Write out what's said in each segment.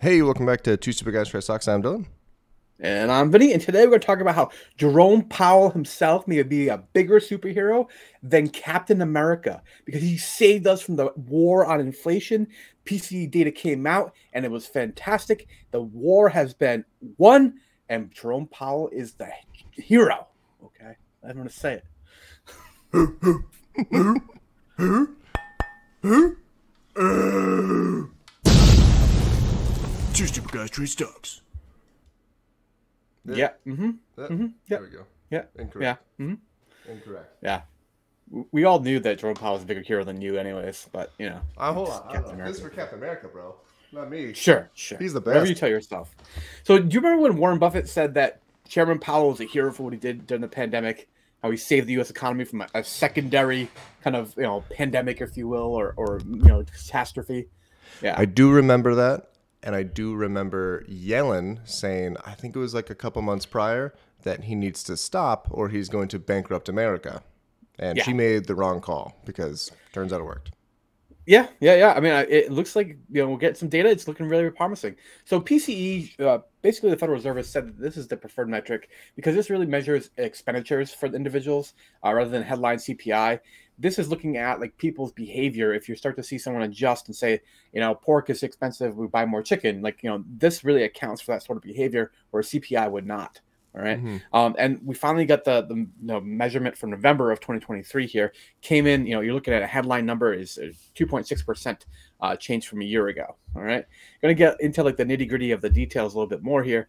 Hey, welcome back to Two Super Guys Try Stocks. I'm Dylan. And I'm Vinny, and today we're going to talk about how Jerome Powell himself may be a bigger superhero than Captain America because he saved us from the war on inflation. PCE data came out, and it was fantastic. The war has been won, and Jerome Powell is the hero. Okay, I'm going to say it. Two Super Guys Try Stocks. Yeah. There we go. Yeah. Incorrect. Yeah. Incorrect. Yeah. We all knew that Jerome Powell was a bigger hero than you, anyways. But Hold on. This is for Captain America, bro. Not me. Sure. He's the best. Whatever you tell yourself. So, do you remember when Warren Buffett said that Chairman Powell was a hero for what he did during the pandemic? How he saved the U.S. economy from a secondary kind of pandemic, if you will, or catastrophe. Yeah, I do remember that. And I do remember Yellen saying, I think it was like a couple months prior, that he needs to stop or he's going to bankrupt America. And she made the wrong call because turns out it worked. Yeah. I mean, it looks like we'll get some data. It's looking really promising. So PCE, basically, the Federal Reserve has said that this is the preferred metric because this really measures expenditures for the individuals rather than headline CPI. This is looking at like people's behavior. If you start to see someone adjust and say, pork is expensive, we buy more chicken. This really accounts for that sort of behavior where CPI would not. All right. And we finally got the measurement for November of 2023 here. Came in, you're looking at a headline number is 2.6% change from a year ago. All right. Going to get into like the nitty gritty of the details a little bit more here.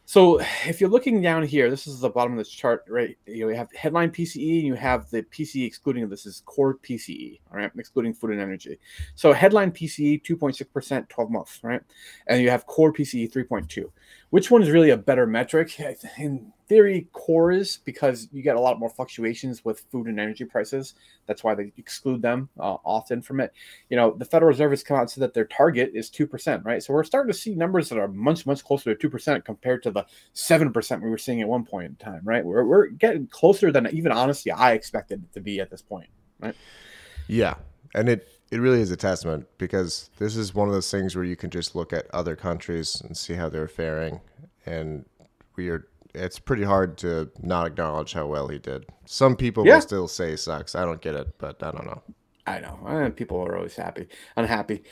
So if you're looking down here, this is the bottom of this chart, right? You have headline PCE and you have the PCE excluding, this is core PCE, all right, excluding food and energy. So headline PCE 2.6%, 12 months, right? And you have core PCE 3.2. Which one is really a better metric? In theory, core is because you get a lot more fluctuations with food and energy prices. That's why they exclude them often from it. The Federal Reserve has come out and said that their target is 2%, right? So we're starting to see numbers that are much, much closer to 2% compared to the 7% we were seeing at one point in time, right? We're getting closer than even honestly I expected it to be at this point, right? Yeah. And it really is a testament because this is one of those things where you can just look at other countries and see how they're faring. And it's pretty hard to not acknowledge how well he did. Some people will still say he sucks. I don't get it, but I don't know. I know. People are always unhappy.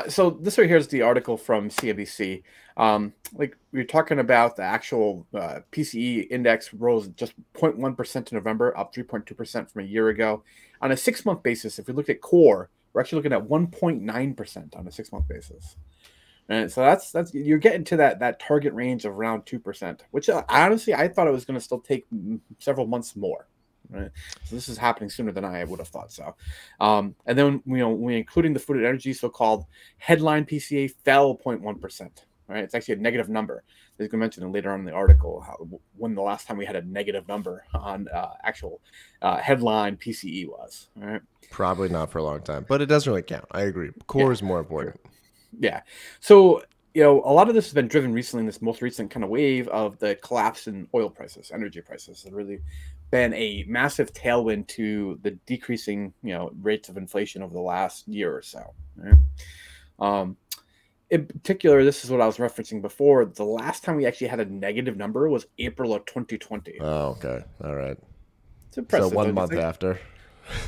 So this right here is the article from CNBC. Like we're talking about the actual PCE index rose just 0.1% in November, up 3.2% from a year ago. On a 6-month basis, if we look at core, we're actually looking at 1.9% on a 6-month basis. And so that's you're getting to that target range of around 2%, which honestly I thought it was going to still take several months more. Right, so this is happening sooner than I would have thought. So, and then when including the food and energy, so-called headline PCA fell 0.1%. Right, it's actually a negative number. As you mentioned later on in the article, when the last time we had a negative number on actual headline PCE was. All right, probably not for a long time, but it doesn't really count. I agree. Core is more important. Sure. Yeah. So, a lot of this has been driven recently in this most recent kind of wave of the collapse in oil prices, energy prices. Have really been a massive tailwind to the decreasing, rates of inflation over the last year or so. Right? In particular, this is what I was referencing before. The last time we actually had a negative number was April of 2020. Oh, okay. All right. It's impressive. So 1 month after.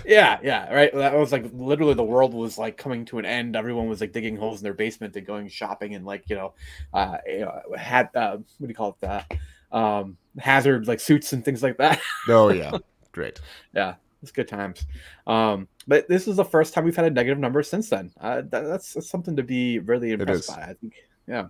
Yeah, right. That was like literally the world was like coming to an end. Everyone was like digging holes in their basement and going shopping and had what do you call it? Hazard like suits and things like that. Oh yeah, great. Yeah, it's good times. But this is the first time we've had a negative number since then. That's something to be really impressed by, I think. Yeah.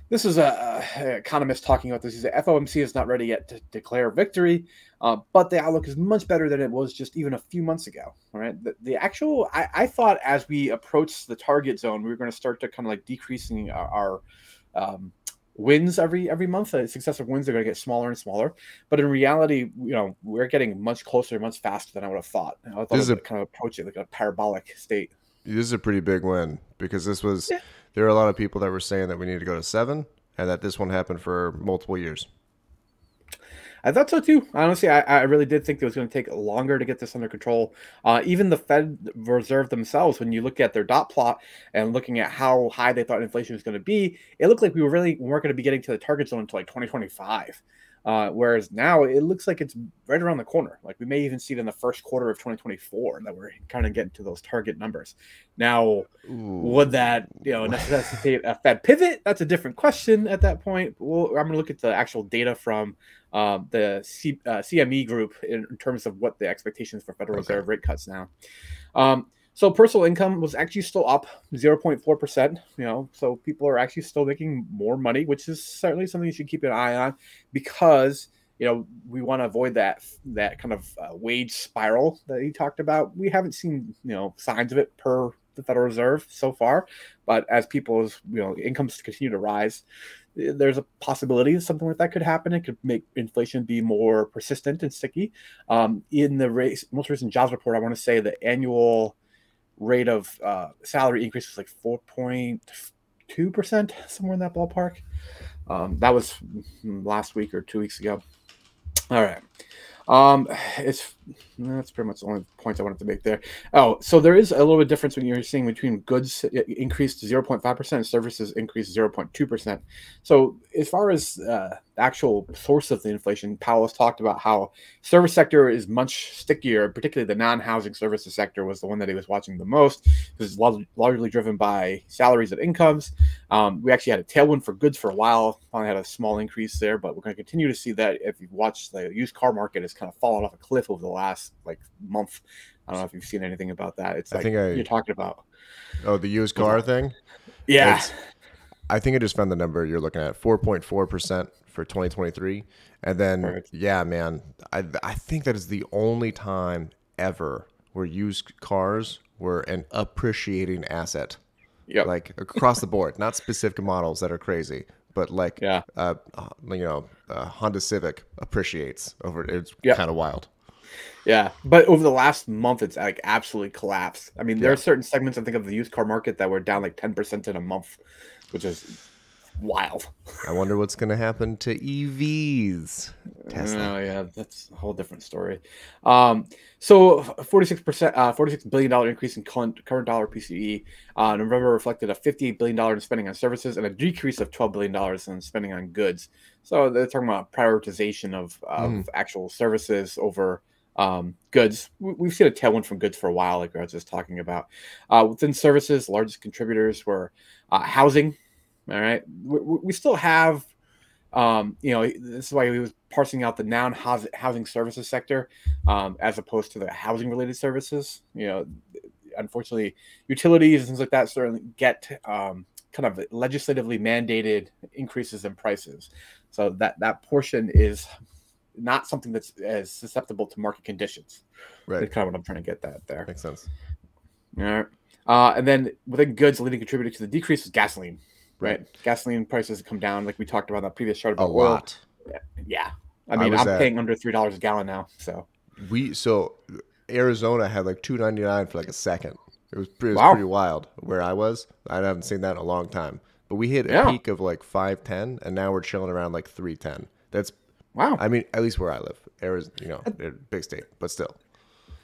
This is a economist talking about this. He said FOMC is not ready yet to declare victory, but the outlook is much better than it was just even a few months ago. All right, the actual I thought as we approach the target zone, we were going to start to kind of like decreasing our wins every month. Successive wins are going to get smaller and smaller, but in reality, we're getting much closer, much faster than I would have thought. I thought it would kind of approach it like a parabolic state. This is a pretty big win because this was. Yeah. There are a lot of people that were saying that we need to go to 7 and that this one happened for multiple years. I thought so too. Honestly, I really did think it was going to take longer to get this under control. Even the Fed Reserve themselves, when you look at their dot plot and looking at how high they thought inflation was going to be, it looked like we weren't going to be getting to the target zone until like 2025. Whereas now it looks like it's right around the corner. Like we may even see it in the first quarter of 2024 that we're kind of getting to those target numbers. Now, would that necessitate a Fed pivot? That's a different question at that point. Well, I'm going to look at the actual data from the CME group in terms of what the expectations for Federal Reserve rate cuts now. So personal income was actually still up 0.4%, so people are actually still making more money, which is certainly something you should keep an eye on because, we want to avoid that kind of wage spiral that he talked about. We haven't seen, signs of it per the Federal Reserve so far, but as people's, incomes continue to rise, there's a possibility that something like that could happen. It could make inflation be more persistent and sticky. In the most recent jobs report, I want to say the annual rate of salary increase was like 4.2%, somewhere in that ballpark. That was last week or 2 weeks ago. All right. That's pretty much the only points I wanted to make there. Oh, so there is a little bit of difference when you're seeing between goods increased 0.5% and services increased 0.2%. So as far as actual source of the inflation, Powell has talked about how service sector is much stickier, particularly the non-housing services sector was the one that he was watching the most because it's largely driven by salaries and incomes. We actually had a tailwind for goods for a while, finally had a small increase there, but we're going to continue to see that. If you've watched the used car market, it's kind of fallen off a cliff over the last month. I don't know if you've seen anything about that. It's you're talking about. Oh, the used car thing? Yeah. I think I just found the number you're looking at, 4.4% for 2023. And then, Perfect. Yeah, man, I think that is the only time ever where used cars were an appreciating asset. Yeah. Like across the board, not specific models that are crazy, but Honda Civic appreciates over. It's kind of wild. Yeah, but over the last month, it's like absolutely collapsed. I mean, there are certain segments I think of the used car market that were down like 10% in a month, which is wild. I wonder what's going to happen to EVs. Tesla. Oh yeah, that's a whole different story. So 46% $46 billion increase in current dollar PCE. November reflected a $58 billion in spending on services and a decrease of $12 billion in spending on goods. So they're talking about prioritization of actual services over goods. We've seen a tailwind from goods for a while, like I was just talking about. Within services, largest contributors were housing. All right, we still have, this is why he was parsing out the non-housing services sector as opposed to the housing-related services. Unfortunately, utilities and things like that certainly get kind of legislatively mandated increases in prices. So that portion is not something that's as susceptible to market conditions. Right. That's kind of what I'm trying to get that there. Makes sense. All right. And then within goods, leading contributor to the decrease is gasoline. Right. Gasoline prices have come down, like we talked about in the previous chart about a lot. Yeah. I mean, I'm paying under $3 a gallon now. So Arizona had like $2.99 for like a second. It was pretty wild where I was. I haven't seen that in a long time. But we hit a peak of like 5.10, and now we're chilling around like 3.10. That's wow. I mean, at least where I live, Arizona, big state, but still.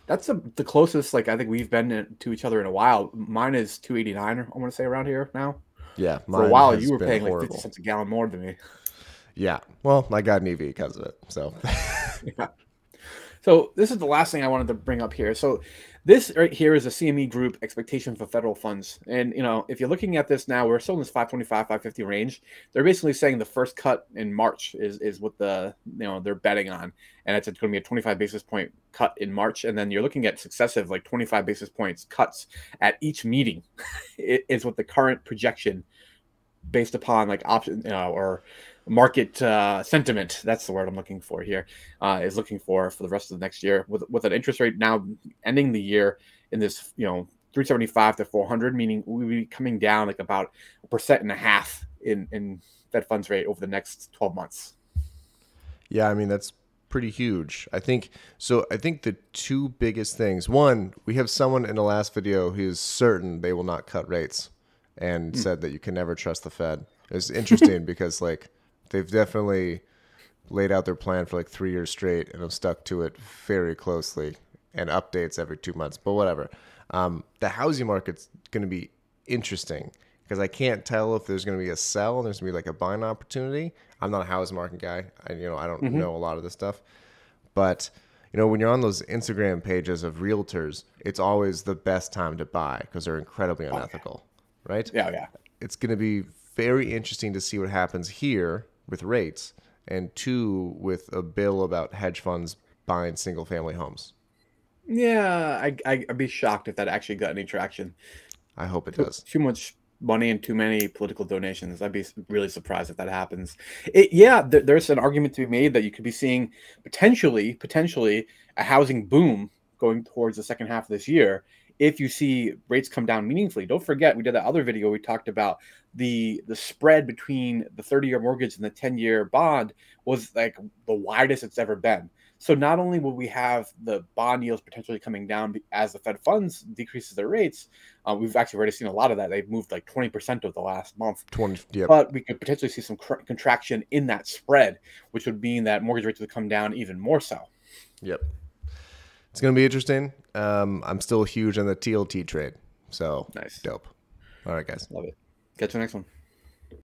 That's the closest I think we've been to each other in a while. Mine is 2.89. I want to say around here now. Yeah, for a while you were paying horrible. Like 50 cents a gallon more than me. Yeah, well, I got an EV because of it. So, So this is the last thing I wanted to bring up here. So this right here is a CME group expectation for federal funds, and if you're looking at this now, we're still in this 525, 550 range. They're basically saying the first cut in March is what they're betting on, and it's going to be a 25 basis point cut in March, and then you're looking at successive 25 basis points cuts at each meeting. It is what the current projection, based upon option or market sentiment, that's the word I'm looking for here, is looking for the rest of the next year, with an interest rate now ending the year in this 375 to 400, meaning we'll be coming down about 1.5% in Fed funds rate over the next 12 months. Yeah, I mean that's pretty huge. I think the two biggest things: one, we have someone in the last video who is certain they will not cut rates and said that you can never trust the Fed. It's interesting because they've definitely laid out their plan for like 3 years straight and have stuck to it very closely and updates every 2 months. But whatever. The housing market's going to be interesting because I can't tell if there's going to be a sell and there's going to be like a buying opportunity. I'm not a housing market guy. I don't Hmm. know a lot of this stuff. But when you're on those Instagram pages of realtors, it's always the best time to buy because they're incredibly Oh unethical, right? yeah, yeah. It's going to be very interesting to see what happens here with rates, and two, with a bill about hedge funds buying single family homes. Yeah, I'd be shocked if that actually got any traction. I hope it Too, does. too much money and too many political donations. I'd be really surprised if that happens. Yeah, there's an argument to be made that you could be seeing potentially a housing boom going towards the second half of this year if you see rates come down meaningfully. Don't forget, we did that other video. We talked about the spread between the 30-year mortgage and the 10-year bond was like the widest it's ever been. So not only will we have the bond yields potentially coming down as the Fed funds decreases their rates, we've actually already seen a lot of that. They've moved like 20% over the last month. 20. Yep. But we could potentially see some contraction in that spread, which would mean that mortgage rates would come down even more so. Yep. It's going to be interesting. I'm still huge on the TLT trade. So Nice. dope. All right, guys. Love it. Catch you next one.